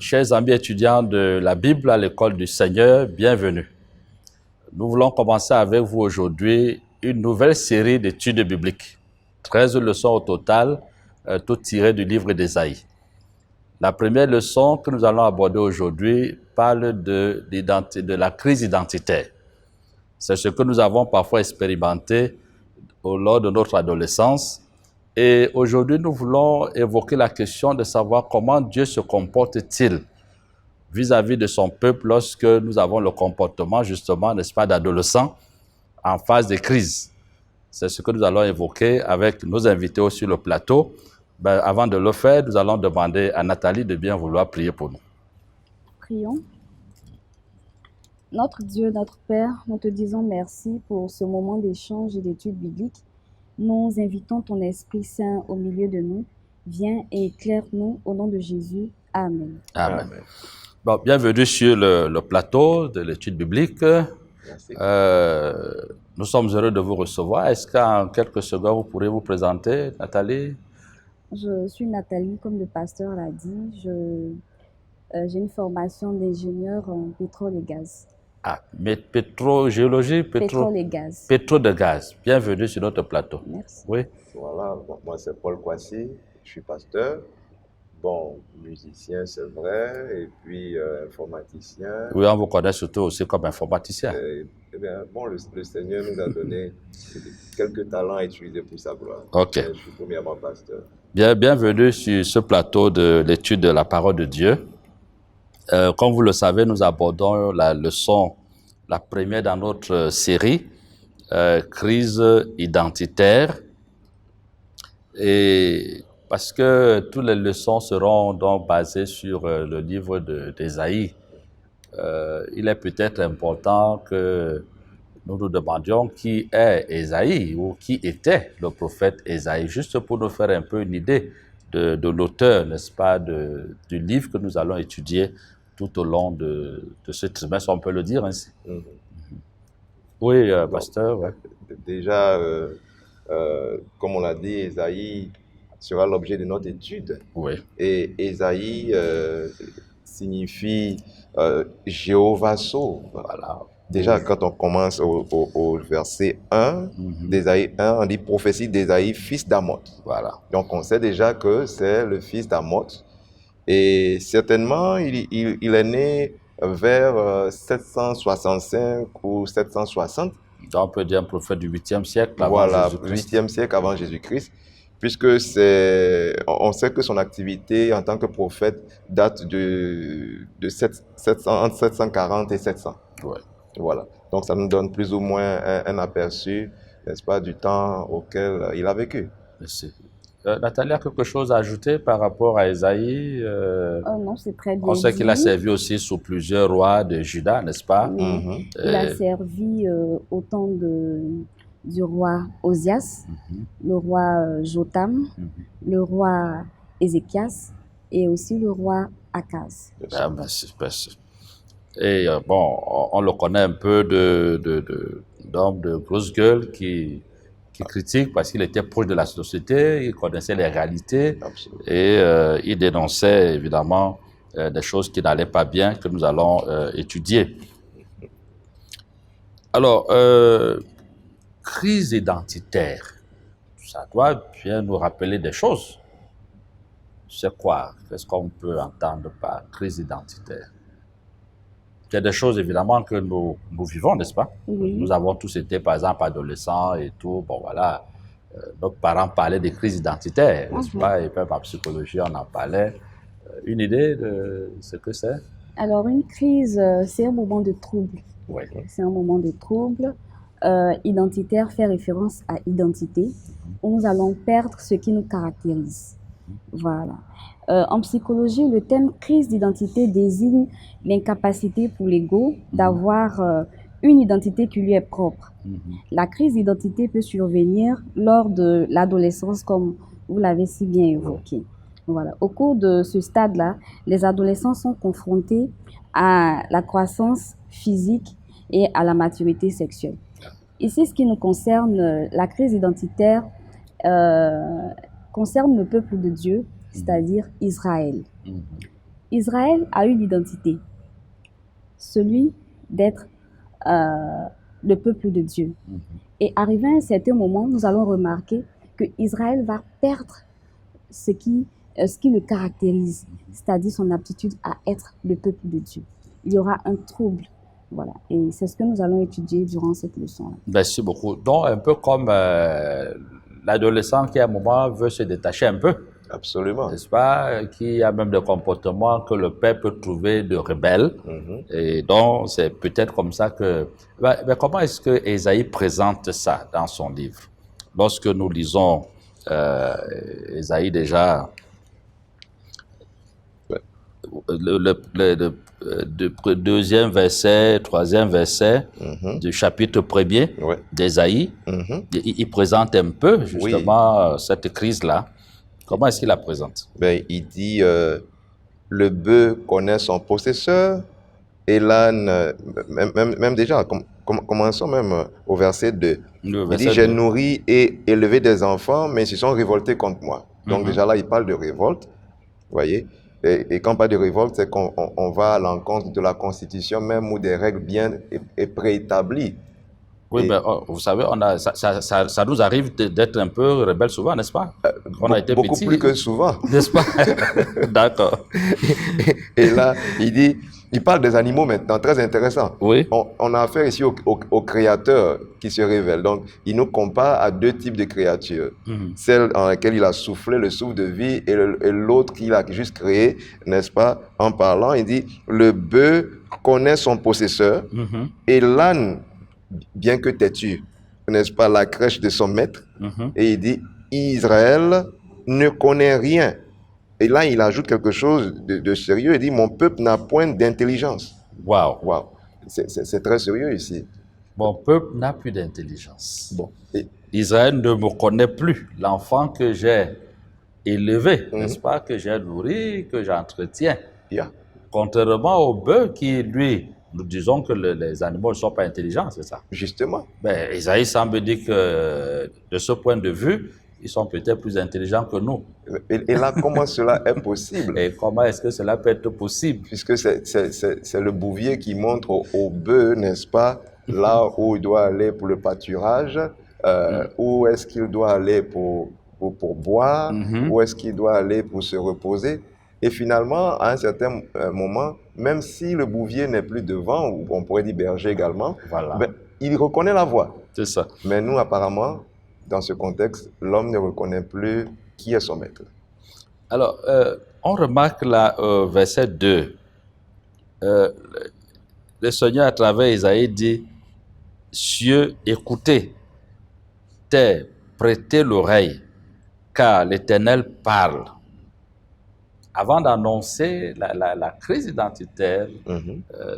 Chers amis étudiants de la Bible à l'école du Seigneur, bienvenue. Nous voulons commencer avec vous aujourd'hui une nouvelle série d'études bibliques. 13 leçons au total, toutes tirées du livre d'Ésaïe. La première leçon que nous allons aborder aujourd'hui parle de la crise identitaire. C'est ce que nous avons parfois expérimenté lors de notre adolescence. Et aujourd'hui, nous voulons évoquer la question de savoir comment Dieu se comporte-t-il vis-à-vis de son peuple lorsque nous avons le comportement, justement, n'est-ce pas, d'adolescents en phase de crise. C'est ce que nous allons évoquer avec nos invités sur le plateau. Avant de le faire, nous allons demander à Nathalie de bien vouloir prier pour nous. Prions. Notre Dieu, notre Père, nous te disons merci pour ce moment d'échange et d'études bibliques. Nous invitons ton Esprit Saint au milieu de nous. Viens et éclaire-nous au nom de Jésus. Amen. Amen. Bon, bienvenue sur le plateau de l'étude biblique. Merci. Nous sommes heureux de vous recevoir. Est-ce qu'en quelques secondes, vous pourrez vous présenter, Nathalie? Je suis Nathalie, comme le pasteur l'a dit. J'ai une formation d'ingénieur en pétrole et gaz. Ah, mais pétrogéologie, Pétrole et gaz. pétro de gaz. Bienvenue sur notre plateau. Merci. Oui. Voilà, bon, moi c'est Paul Kwasi, je suis pasteur, bon, musicien c'est vrai, et puis informaticien. Oui, on vous connaît surtout aussi comme informaticien. Eh bien, bon, le Seigneur nous a donné quelques talents à utiliser pour sa gloire. Ok. Je suis premièrement pasteur. Bienvenue sur ce plateau de l'étude de la parole de Dieu. Comme vous le savez, nous abordons la leçon, la première dans notre série, crise identitaire. Et parce que toutes les leçons seront donc basées sur le livre d'Ésaïe, il est peut-être important que nous nous demandions qui est Ésaïe ou qui était le prophète Ésaïe, juste pour nous faire un peu une idée de l'auteur, n'est-ce pas, du livre que nous allons étudier tout au long de ce trimestre, on peut le dire ainsi. Mhm. Oui, pasteur, ouais. Déjà, comme on l'a dit, Ésaïe sera l'objet de notre étude. Oui. Et Ésaïe signifie Jéhovah sauve. Voilà. Déjà, quand on commence au verset 1 d'Ésaïe 1, on dit prophétie d'Ésaïe, fils d'Amoth. Voilà. Donc, on sait déjà que c'est le fils d'Amoth. Et certainement, il est né vers 765 ou 760. Donc, on peut dire un prophète du 8e siècle avant Voilà, Jésus-Christ. 8e siècle avant Jésus-Christ, puisque on sait que son activité en tant que prophète date entre 740 et 700. Ouais. Voilà. Donc, ça nous donne plus ou moins un aperçu, n'est-ce pas, du temps auquel il a vécu. Merci. Nathalie a quelque chose à ajouter par rapport à Ésaïe? Non, c'est très bien On sait qu'il a dit. servi aussi sous plusieurs rois de Juda, n'est-ce pas? Oui. Il a servi au temps du roi Osias, le roi Jotam, le roi Ézéchias et aussi le roi Akaz. Ah, merci, merci. Et bon, on le connaît un peu d'homme de grosse gueule qui critique parce qu'il était proche de la société, il connaissait les réalités. Absolument. Et il dénonçait évidemment des choses qui n'allaient pas bien, que nous allons étudier. Alors, crise identitaire, ça doit bien nous rappeler des choses. C'est quoi? Qu'est-ce qu'on peut entendre par crise identitaire? Il y a des choses évidemment que nous vivons, n'est-ce pas? Oui. Nous avons tous été, par exemple, adolescents et tout. Bon, voilà. Nos parents parlaient des crises identitaires, n'est-ce pas? Et même en psychologie, on en parlait. Une idée de ce que c'est? Alors, une crise, c'est un moment de trouble. Oui. C'est un moment de trouble. Identitaire fait référence à identité, où nous allons perdre ce qui nous caractérise. Voilà. En psychologie, le thème crise d'identité désigne l'incapacité pour l'ego d'avoir une identité qui lui est propre. La crise d'identité peut survenir lors de l'adolescence, comme vous l'avez si bien évoqué. Voilà. Au cours de ce stade-là, les adolescents sont confrontés à la croissance physique et à la maturité sexuelle. Ici, ce qui nous concerne, la crise identitaire concerne le peuple de Dieu, c'est-à-dire Israël. Israël a une identité, celui d'être le peuple de Dieu. Et arrivé à un certain moment, nous allons remarquer que Israël va perdre ce qui le caractérise, c'est-à-dire son aptitude à être le peuple de Dieu. Il y aura un trouble. Voilà. Et c'est ce que nous allons étudier durant cette leçon. Merci beaucoup. Donc, un peu comme l'adolescent qui, à un moment, veut se détacher un peu. Absolument. N'est-ce pas? Qui a même des comportements que le père peut trouver de rebelles. Et donc, c'est peut-être comme ça que... Mais comment est-ce que Ésaïe présente ça dans son livre? Lorsque nous lisons Ésaïe déjà, le deuxième verset, troisième verset du chapitre 1er d'Ésaïe, il présente un peu justement cette crise-là. Comment est-ce qu'il la présente? Ben, il dit le bœuf connaît son possesseur et l'âne, même déjà, commençons même au verset 2. Il dit, j'ai nourri et élevé des enfants, mais ils se sont révoltés contre moi. Donc déjà là, il parle de révolte, vous voyez. Et quand on parle de révolte, c'est qu'on va à l'encontre de la Constitution même ou des règles bien préétablies. Oui, mais vous savez, ça nous arrive d'être un peu rebelles souvent, n'est-ce pas? On a été beaucoup petits, plus que souvent. N'est-ce pas? D'accord. Et là, il parle des animaux maintenant, très intéressant. Oui. On a affaire ici au Créateur qui se révèle. Donc, il nous compare à deux types de créatures. Celle en laquelle il a soufflé le souffle de vie et l'autre qu'il a juste créé, n'est-ce pas? En parlant, il dit, le bœuf connaît son possesseur et l'âne, bien que têtu, n'est-ce pas, la crèche de son maître. Et il dit, Israël ne connaît rien. Et là, il ajoute quelque chose de sérieux. Il dit, mon peuple n'a point d'intelligence. Waouh. Wow. C'est très sérieux ici. Mon peuple n'a plus d'intelligence. Bon. Israël ne me connaît plus. L'enfant que j'ai élevé, n'est-ce pas, que j'ai nourri, que j'entretiens. Contrairement au bœuf qui, lui, nous disons que les animaux ne sont pas intelligents, c'est ça? Justement. Ben, Isaïe semble dire que, de ce point de vue, ils sont peut-être plus intelligents que nous. Et là, comment cela est possible? Et comment est-ce que cela peut être possible? Puisque c'est le bouvier qui montre au bœuf, n'est-ce pas, là où il doit aller pour le pâturage, où est-ce qu'il doit aller pour boire, où est-ce qu'il doit aller pour se reposer. Et finalement, à un certain moment, même si le bouvier n'est plus devant, ou on pourrait dire berger également, ben, il reconnaît la voix. C'est ça. Mais nous, apparemment, dans ce contexte, l'homme ne reconnaît plus qui est son maître. Alors, on remarque là, verset 2, le Seigneur à travers Isaïe dit, « Cieux, écoutez, terre, prêtez l'oreille, car l'Éternel parle. » Avant d'annoncer la crise identitaire,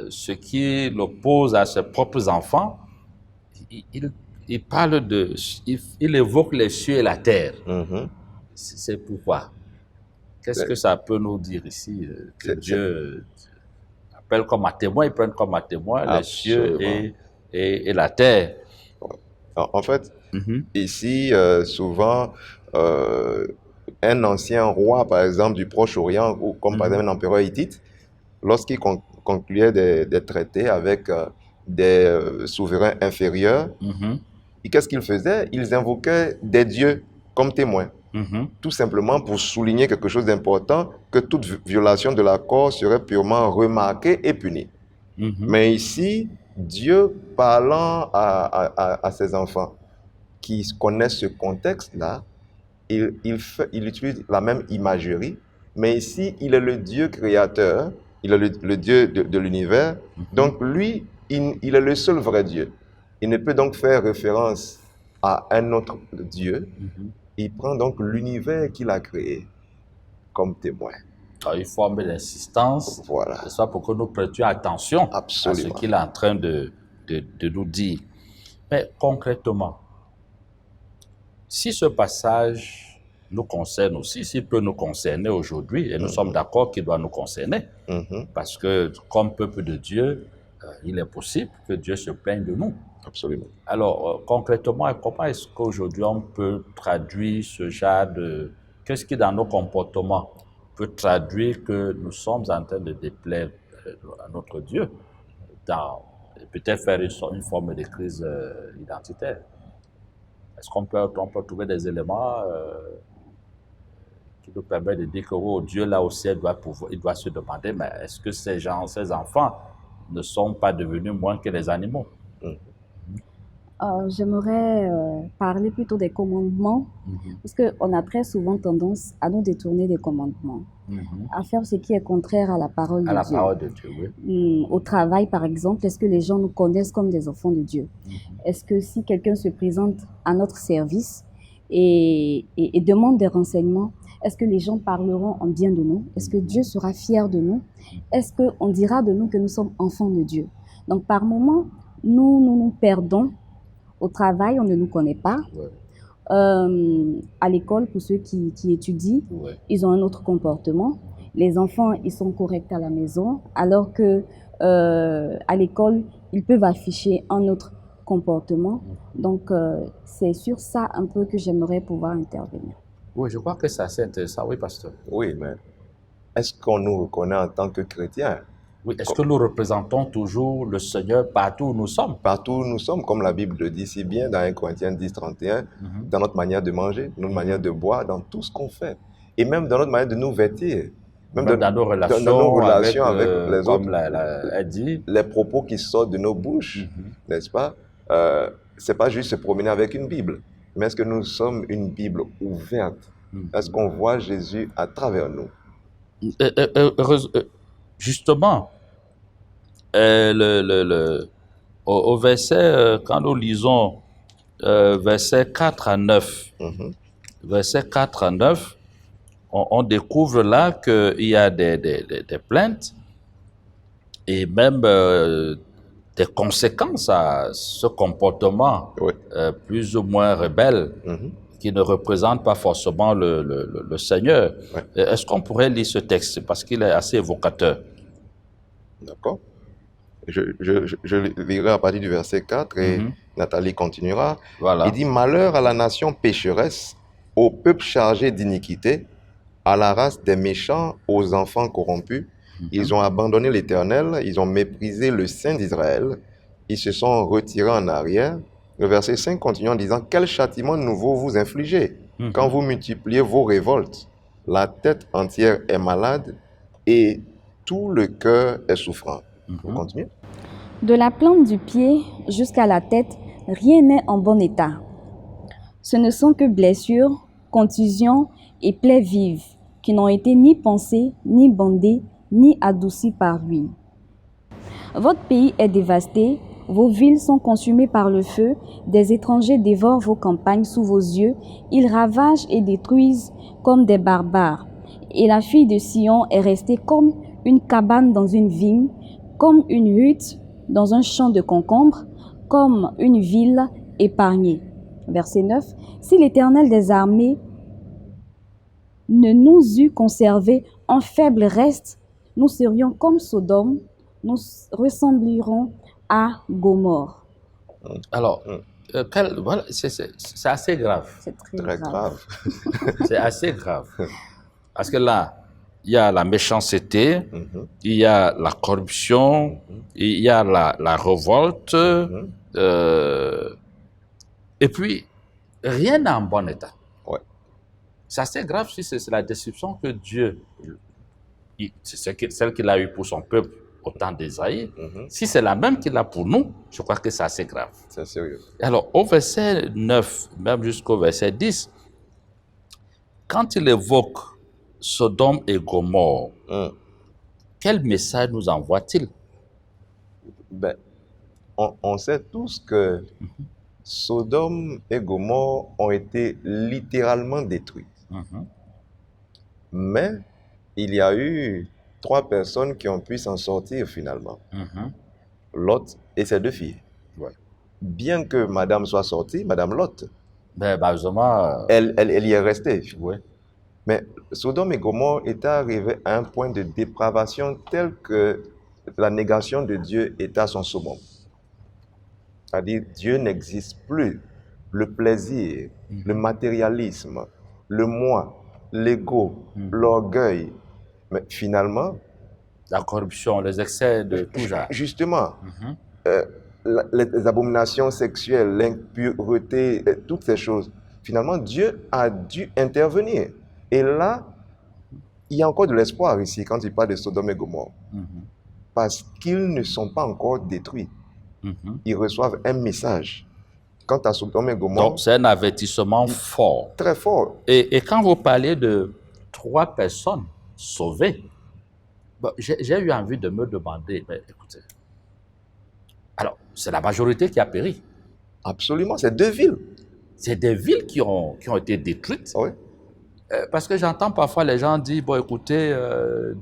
ce qui l'oppose à ses propres enfants, il parle il évoque les cieux et la terre. C'est pourquoi. Qu'est-ce que ça peut nous dire ici? Que Dieu appelle comme à témoin, il prend comme à témoin les cieux et la terre. En fait, ici, souvent, un ancien roi, par exemple, du Proche-Orient, ou comme par exemple un empereur hittite, lorsqu'il concluait des traités avec des souverains inférieurs, qu'est-ce qu'ils faisaient? Ils invoquaient des dieux comme témoins, tout simplement pour souligner quelque chose d'important, que toute violation de l'accord serait purement remarquée et punie. Mais ici, Dieu parlant à ses enfants qui connaissent ce contexte-là, il utilise la même imagerie, mais ici, il est le Dieu créateur, il est le Dieu de l'univers. Donc, lui, il est le seul vrai Dieu. Il ne peut donc faire référence à un autre Dieu. Il prend donc l'univers qu'il a créé comme témoin. Alors, il faut amener l'insistance, voilà, c'est ça, pour que nous prêtions attention Absolument. à ce qu'il est en train de nous dire. Mais concrètement, si ce passage nous concerne aussi, s'il peut nous concerner aujourd'hui, et nous sommes d'accord qu'il doit nous concerner, parce que comme peuple de Dieu, il est possible que Dieu se plaigne de nous. Absolument. Alors, concrètement, comment est-ce qu'aujourd'hui on peut traduire ce genre de... Qu'est-ce qui dans nos comportements peut traduire que nous sommes en train de déplaire à notre Dieu, peut-être faire une forme de crise identitaire. Est-ce qu'on peut trouver des éléments qui nous permettent de dire que oh, Dieu là au ciel il doit se demander, mais est-ce que ces enfants ne sont pas devenus moins que les animaux? J'aimerais parler plutôt des commandements, parce qu'on a très souvent tendance à nous détourner des commandements, à faire ce qui est contraire à la parole de Dieu. À la parole de Dieu, oui. Au travail, par exemple, est-ce que les gens nous connaissent comme des enfants de Dieu? Est-ce que si quelqu'un se présente à notre service et demande des renseignements, est-ce que les gens parleront en bien de nous? Est-ce que Dieu sera fier de nous? Est-ce qu'on dira de nous que nous sommes enfants de Dieu? Donc, par moments, nous perdons. Au travail, on ne nous connaît pas. Ouais. À l'école, pour ceux qui étudient, ouais, ils ont un autre comportement. Les enfants, ils sont corrects à la maison, alors que à l'école, ils peuvent afficher un autre comportement. Donc, c'est sur ça un peu que j'aimerais pouvoir intervenir. Oui, je crois que c'est assez intéressant. Oui, pasteur. Oui, mais est-ce qu'on nous reconnaît en tant que chrétiens? Oui, est-ce que nous représentons toujours le Seigneur partout où nous sommes? Partout où nous sommes, comme la Bible le dit si bien dans 1 Corinthiens 10, 31, dans notre manière de manger, notre manière de boire, dans tout ce qu'on fait. Et même dans notre manière de nous vêtir. Même dans nos relations avec les autres. Comme elle dit. Les propos qui sortent de nos bouches, n'est-ce pas? C'est pas juste se promener avec une Bible, mais est-ce que nous sommes une Bible ouverte? Est-ce qu'on voit Jésus à travers nous? Justement, au verset, quand nous lisons versets 4 à 9, versets 4 à 9, on découvre là qu'il y a des plaintes et même des conséquences à ce comportement plus ou moins rebelle qui ne représente pas forcément le Seigneur. Ouais. Est-ce qu'on pourrait lire ce texte parce qu'il est assez évocateur? D'accord. Je lirai à partir du verset 4 et Nathalie continuera. Voilà. Il dit « Malheur à la nation pécheresse, au peuple chargé d'iniquité, à la race des méchants, aux enfants corrompus. Ils ont abandonné l'Éternel, ils ont méprisé le Saint d'Israël, ils se sont retirés en arrière. » Le verset 5 continue en disant « Quel châtiment nouveau vous infligez quand vous multipliez vos révoltes? La tête entière est malade et tout le cœur est souffrant. » Vous continuez. De la plante du pied jusqu'à la tête, rien n'est en bon état. Ce ne sont que blessures, contusions et plaies vives qui n'ont été ni pansées, ni bandées, ni adoucies par l'huile. Votre pays est dévasté, vos villes sont consumées par le feu, des étrangers dévorent vos campagnes sous vos yeux, ils ravagent et détruisent comme des barbares. Et la fille de Sion est restée comme une cabane dans une vigne, comme une hutte dans un champ de concombres, comme une ville épargnée. Verset 9. Si l'Éternel des armées ne nous eût conservé en faible reste, nous serions comme Sodome, nous ressemblerions à Gomorrhe. Alors, voilà, c'est assez grave. C'est très grave. C'est assez grave. Parce que là, il y a la méchanceté, il y a la corruption, il y a la révolte, et puis rien n'est en bon état. Ouais. C'est assez grave si c'est la description que Dieu, c'est celle qu'il a eue pour son peuple au temps d'Ésaïe. Si c'est la même qu'il a pour nous, je crois que c'est assez grave. C'est sérieux. Alors, au verset 9, même jusqu'au verset 10, quand il évoque Sodome et Gomorrhe, quel message nous envoie-t-il? Ben, on sait tous que Sodome et Gomorrhe ont été littéralement détruits. Mais il y a eu 3 personnes qui ont pu s'en sortir finalement. Lot et ses 2 filles. Ouais. Bien que madame soit sortie, madame Lot, elle y est restée. Ouais. Mais Sodome et Gomorrhe étaient arrivés à un point de dépravation tel que la négation de Dieu était à son summum. C'est-à-dire, Dieu n'existe plus. Le plaisir, le matérialisme, le moi, l'ego, l'orgueil, Mais finalement, La corruption, les excès de tout genre. justement, Mhm. les abominations sexuelles, l'impureté, toutes ces choses, finalement, Dieu a dû intervenir. Et là, il y a encore de l'espoir ici quand il parle de Sodome et Gomorrhe. Mhm. Parce qu'ils ne sont pas encore détruits. Mhm. Ils reçoivent un message. Quant à Sodome et Gomorrhe, Donc, c'est un avertissement fort. très fort. Et quand vous parlez de 3 personnes sauvées, bon, j'ai eu envie de me demander, mais écoutez, alors, c'est la majorité qui a péri. Absolument, c'est 2 villes. C'est des villes qui ont été détruites. Oui. Parce que j'entends parfois les gens dire, bon, écoutez,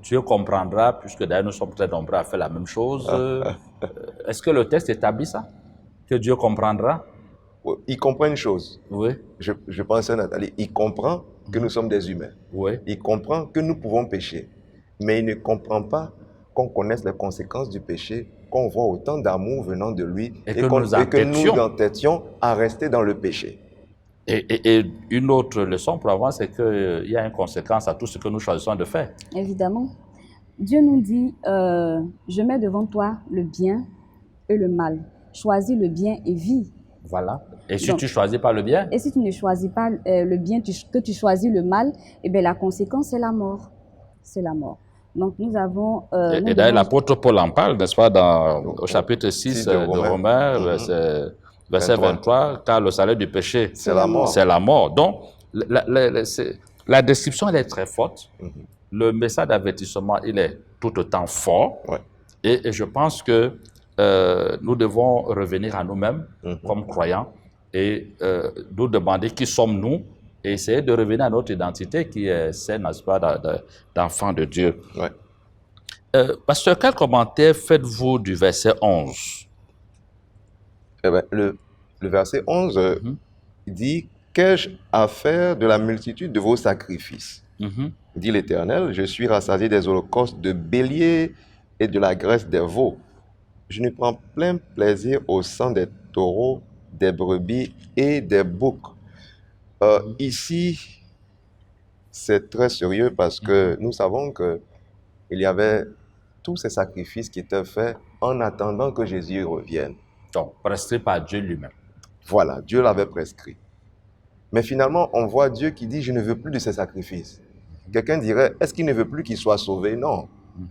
Dieu comprendra, puisque d'ailleurs nous sommes très nombreux à faire la même chose. Est-ce que le texte établit ça? Que Dieu comprendra? Il comprend une chose. Oui, Je pense à Nathalie. Il comprend que nous sommes des humains. oui. Il comprend que nous pouvons pécher. Mais il ne comprend pas qu'on connaisse les conséquences du péché, qu'on voit autant d'amour venant de lui Et que nous entêtions à rester dans le péché. Et une autre leçon pour avoir, c'est qu'il y a une conséquence à tout ce que nous choisissons de faire. Évidemment. Dieu nous dit, je mets devant toi le bien et le mal. Choisis le bien et vis. Voilà. Et si Donc, tu ne choisis pas le bien, Et si tu ne choisis pas le bien, que tu choisis le mal, eh bien, la conséquence, c'est la mort. C'est la mort. Donc, nous avons... et nous d'ailleurs devons- l'apôtre Paul en parle, n'est-ce pas, au chapitre 6 de de Romains. Romains, Mhm. verset 23, car le salaire du péché, C'est la mort. c'est la mort. Donc, la description, elle est très forte. Mhm. Le message d'avertissement, il est tout autant fort. Ouais. Et je pense que nous devons revenir à nous-mêmes Mhm. comme croyants et nous demander qui sommes-nous et essayer de revenir à notre identité qui est celle, n'est-ce pas, d'enfant de Dieu. Ouais. Pasteur, quel commentaire faites-vous du verset 11? Eh ben, le verset 11 Mhm. dit « Qu'ai-je à faire de la multitude de vos sacrifices ?» Mhm. Dit l'Éternel, « Je suis rassasié des holocaustes de béliers et de la graisse des veaux. Je ne prends plein plaisir au sang des taureaux, des brebis et des boucs. » Ici, c'est très sérieux parce que nous savons qu'il y avait tous ces sacrifices qui étaient faits en attendant que Jésus revienne. Donc, prescrit par Dieu lui-même. Voilà, Dieu l'avait prescrit. Mais finalement, on voit Dieu qui dit « Je ne veux plus de ces sacrifices. » Quelqu'un dirait « Est-ce qu'il ne veut plus qu'il soit sauvé ?» Non. Mhm.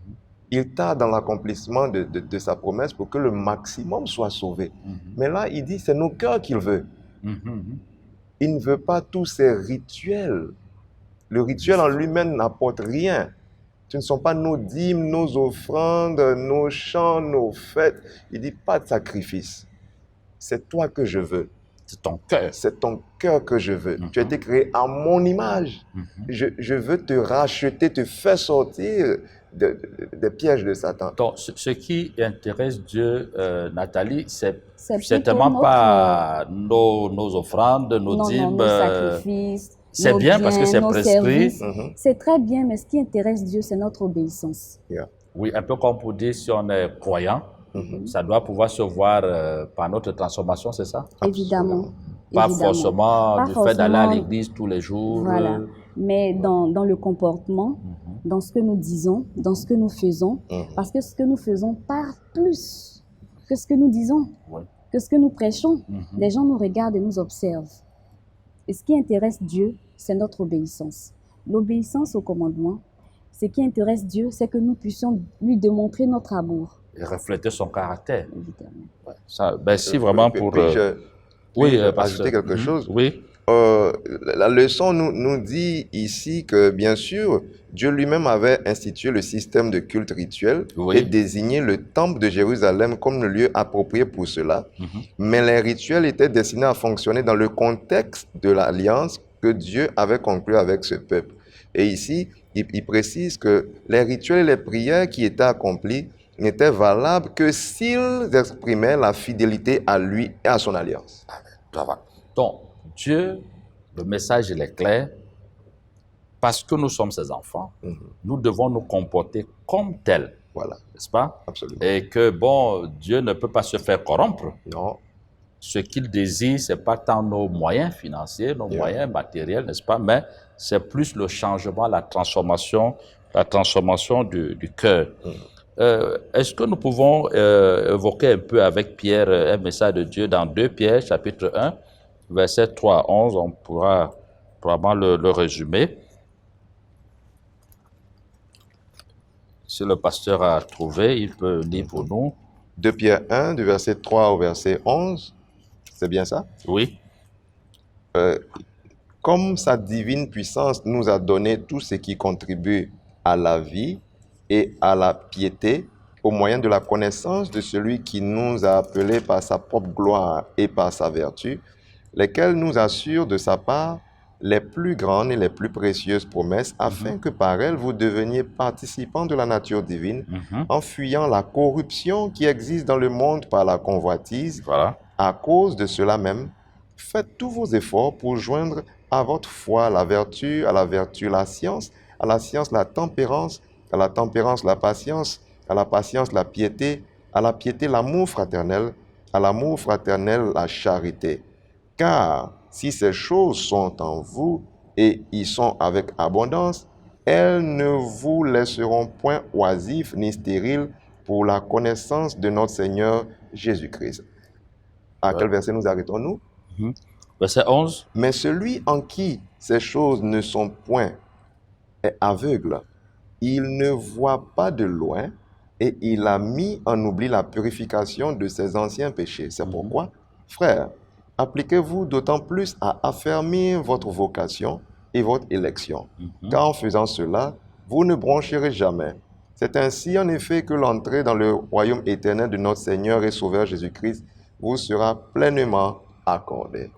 Il tarde dans l'accomplissement de sa promesse pour que le maximum soit sauvé. Mhm. Mais là, il dit « C'est nos cœurs qu'il veut. » Mhm. Il ne veut pas tous ces rituels. Le rituel en lui-même n'apporte rien. Ce ne sont pas nos dîmes, nos offrandes, nos chants, nos fêtes. Il dit pas de sacrifice. C'est toi que je veux. C'est ton cœur. C'est ton cœur que je veux. Tu as été créé à mon image. Je veux te racheter, te faire sortir des pièges de Satan. Donc, ce qui intéresse Dieu, Nathalie, c'est C'est certainement plutôt pas nos offrandes, nos non, dîmes. nos sacrifices, c'est nos bien parce que biens, c'est nos prescrit. services. Mhm. C'est très bien, mais ce qui intéresse Dieu, c'est notre obéissance. Yeah. Oui, un peu comme pour dire si on est croyant, Mhm. ça doit pouvoir se voir par notre transformation, c'est ça? Évidemment. Pas Évidemment. forcément Pas du fait d'aller à forcément. l'église tous les jours. Voilà. Mais dans le comportement, dans ce que nous disons, dans ce que nous faisons, Mhm. parce que ce que nous faisons parle plus que ce que nous disons, Oui. que ce que nous prêchons. Mhm. Les gens nous regardent et nous observent. Et ce qui intéresse Dieu, c'est notre obéissance. L'obéissance au commandement, ce qui intéresse Dieu, c'est que nous puissions lui démontrer notre amour, Et refléter son caractère. évidemment. Ouais. Ça, merci vraiment pour... Puis-je oui, ajouter quelque Mhm. chose? Oui. La leçon nous dit ici que, bien sûr, Dieu lui-même avait institué le système de culte rituel Oui. et désigné le temple de Jérusalem comme le lieu approprié pour cela. Mhm. Mais les rituels étaient destinés à fonctionner dans le contexte de l'alliance que Dieu avait conclue avec ce peuple. Et ici, il précise que les rituels et les prières qui étaient accomplis n'étaient valables que s'ils exprimaient la fidélité à lui et à son alliance. Ça va. Donc, Dieu, le message il est clair. Parce que nous sommes ses enfants, Mhm. nous devons nous comporter comme tels, Voilà, n'est-ce pas? absolument. Et que, bon, Dieu ne peut pas se faire corrompre. Non. Ce qu'il désire, ce n'est pas tant nos moyens financiers, nos Yeah. moyens matériels, n'est-ce pas? Mais c'est plus le changement, la transformation la transformation du cœur. Est-ce que nous pouvons évoquer un peu avec Pierre un message de Dieu dans 2 Pierre, chapitre 1, verset 3 à 11, on pourra probablement le résumer. Si le pasteur a trouvé, il peut lire pour nous. 2 Pierre 1, du verset 3 au verset 11, c'est bien ça? Oui. Comme sa divine puissance nous a donné tout ce qui contribue à la vie et à la piété, au moyen de la connaissance de celui qui nous a appelés par sa propre gloire et par sa vertu, lesquels nous assurent de sa part les plus grandes et les plus précieuses promesses, afin que par elles vous deveniez participants de la nature divine, en fuyant la corruption qui existe dans le monde par la convoitise. Voilà. À cause de cela même, faites tous vos efforts pour joindre à votre foi la vertu, à la vertu la science, à la science la tempérance, à la tempérance la patience, à la patience la piété, à la piété l'amour fraternel, à l'amour fraternel la charité. Car si ces choses sont en vous et y sont avec abondance, elles ne vous laisseront point oisifs ni stériles pour la connaissance de notre Seigneur Jésus-Christ. À quel verset nous arrêtons-nous? Verset 11. Mais celui en qui ces choses ne sont point est aveugle. Il ne voit pas de loin et il a mis en oubli la purification de ses anciens péchés. C'est pourquoi, frères, appliquez-vous d'autant plus à affermir votre vocation et votre élection. Car en faisant cela, vous ne broncherez jamais. C'est ainsi en effet que l'entrée dans le royaume éternel de notre Seigneur et Sauveur Jésus-Christ vous sera pleinement accordée.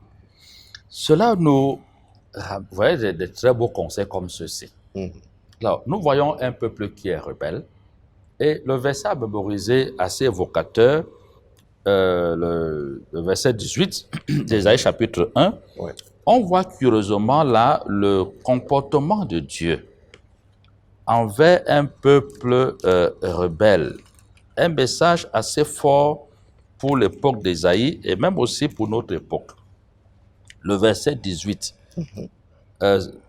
Cela nous... Vous voyez des très beaux conseils comme ceci. Alors, nous voyons un peuple qui est rebelle. Et le verset à mémoriser assez évocateur, le verset 18 d'Ésaïe chapitre 1, Ouais. on voit curieusement là le comportement de Dieu envers un peuple rebelle. Un message assez fort pour l'époque d'Ésaïe et même aussi pour notre époque. Le verset 18.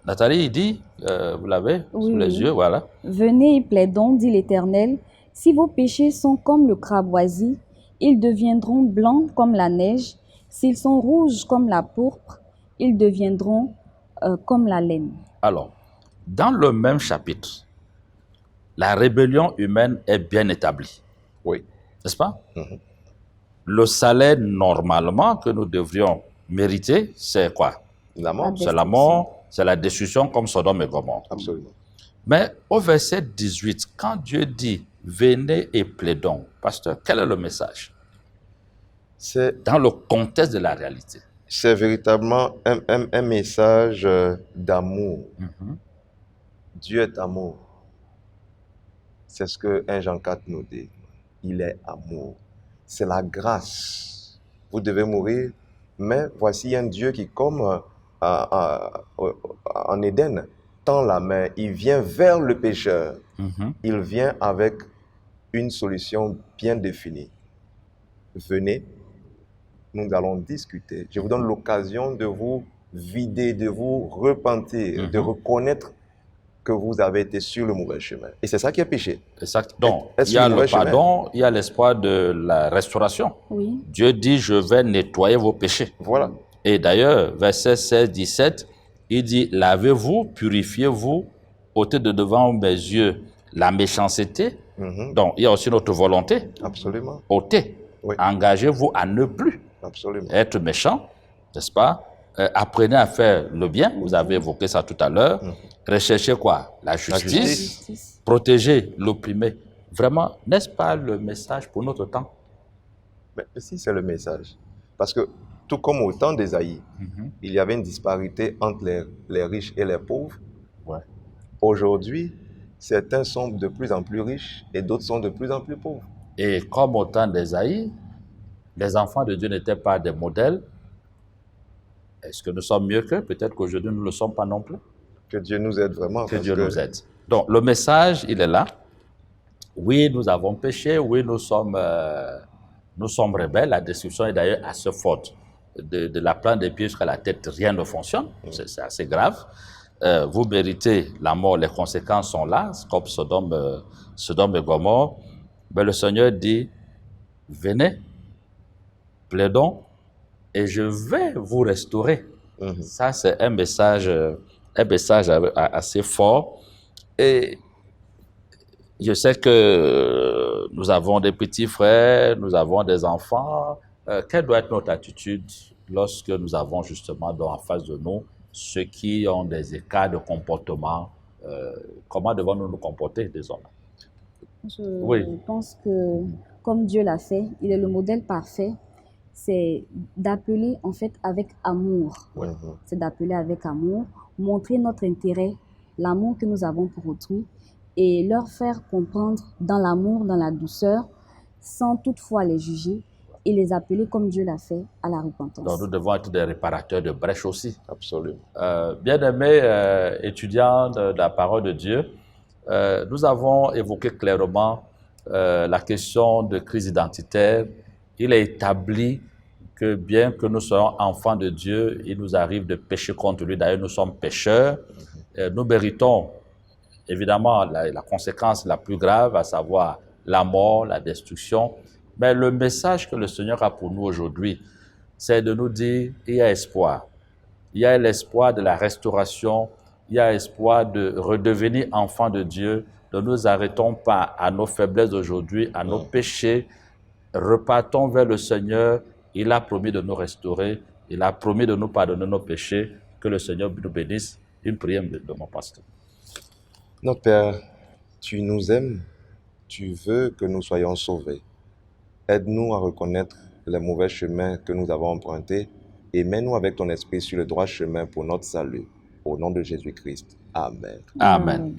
Nathalie, il dit, vous l'avez sous les yeux, voilà. Venez et plaidons, dit l'Éternel, si vos péchés sont comme le cramoisi, ils deviendront blancs comme la neige. S'ils sont rouges comme la pourpre, ils deviendront comme la laine. Alors, dans le même chapitre, la rébellion humaine est bien établie. Oui. N'est-ce pas? Le salaire, normalement, que nous devrions mériter, c'est quoi? La mort? C'est la mort, c'est la destruction comme Sodome et Gomorrhe. Absolument. Mais au verset 18, quand Dieu dit « Venez et plaidons », pasteur, quel est le message? C'est Dans le contexte de la réalité. C'est véritablement un message d'amour. Dieu est amour. C'est ce que 1 Jean 4 nous dit. Il est amour. C'est la grâce. Vous devez mourir, mais voici un Dieu qui, comme en Éden, tend la main. Il vient vers le pécheur. Il vient avec une solution bien définie. Venez, nous allons discuter. Je vous donne l'occasion de vous vider, de vous repentir, de reconnaître que vous avez été sur le mauvais chemin. Et c'est ça qui est péché. Exact. Donc, Est-ce il y a le le mauvais chemin? pardon, il y a l'espoir de la restauration. Oui. Dieu dit, je vais nettoyer vos péchés. Voilà. Et d'ailleurs, verset 16, 17, il dit, lavez-vous, purifiez-vous, ôtez de devant mes yeux la méchanceté. Donc, il y a aussi notre volonté. Absolument. Ôtez. Oui. Engagez-vous à ne plus Absolument. être méchant, n'est-ce pas? Apprenez à faire le bien, vous avez évoqué ça tout à l'heure. Recherchez quoi? La justice. justice. Protégez l'opprimé. Vraiment, n'est-ce pas le message pour notre temps? Mais si, c'est le message. Parce que tout comme au temps d'Ésaïe, il y avait une disparité entre les riches et les pauvres. Ouais. Aujourd'hui, certains sont de plus en plus riches et d'autres sont de plus en plus pauvres. Et comme au temps d'Ésaïe, les enfants de Dieu n'étaient pas des modèles. Est-ce que nous sommes mieux qu'eux? Peut-être qu'aujourd'hui, nous ne le sommes pas non plus. Que Dieu nous aide vraiment. Que Dieu nous aide. Donc, le message, il est là. Oui, nous avons péché. Oui, nous sommes rebelles. La destruction est d'ailleurs assez forte. De la plante des pieds jusqu'à la tête, rien ne fonctionne. C'est assez grave. vous méritez la mort, les conséquences sont là, comme Sodome et Gomorrhe. Mais le Seigneur dit, venez, plaidons, et je vais vous restaurer. Ça, c'est un message assez fort. Et je sais que nous avons des petits frères, nous avons des enfants. Quelle doit être notre attitude lorsque nous avons justement en face de nous ceux qui ont des écarts de comportement? Comment devons-nous nous comporter, désormais? Je pense que, comme Dieu l'a fait, il est le modèle parfait. C'est d'appeler en fait avec amour. C'est d'appeler avec amour, montrer notre intérêt, l'amour que nous avons pour autrui, et leur faire comprendre dans l'amour, dans la douceur, sans toutefois les juger, et les appeler comme Dieu l'a fait à la repentance. Donc nous devons être des réparateurs de brèches aussi. Absolument. Bien-aimés étudiants de la parole de Dieu, nous avons évoqué clairement la question de crise identitaire. Il est établi que bien que nous soyons enfants de Dieu, il nous arrive de pécher contre lui. D'ailleurs, nous sommes pécheurs. Nous méritons évidemment la conséquence la plus grave, à savoir la mort, la destruction. Mais le message que le Seigneur a pour nous aujourd'hui, c'est de nous dire qu'il y a espoir. Il y a l'espoir de la restauration, il y a espoir de redevenir enfant de Dieu. Ne nous arrêtons pas à nos faiblesses d'aujourd'hui, à nos péchés. Repartons vers le Seigneur. Il a promis de nous restaurer. Il a promis de nous pardonner nos péchés. Que le Seigneur nous bénisse. Une prière de mon pasteur. Notre Père, tu nous aimes, tu veux que nous soyons sauvés. Aide-nous à reconnaître les mauvais chemins que nous avons empruntés et mets-nous avec ton esprit sur le droit chemin pour notre salut. Au nom de Jésus-Christ. Amen. Amen.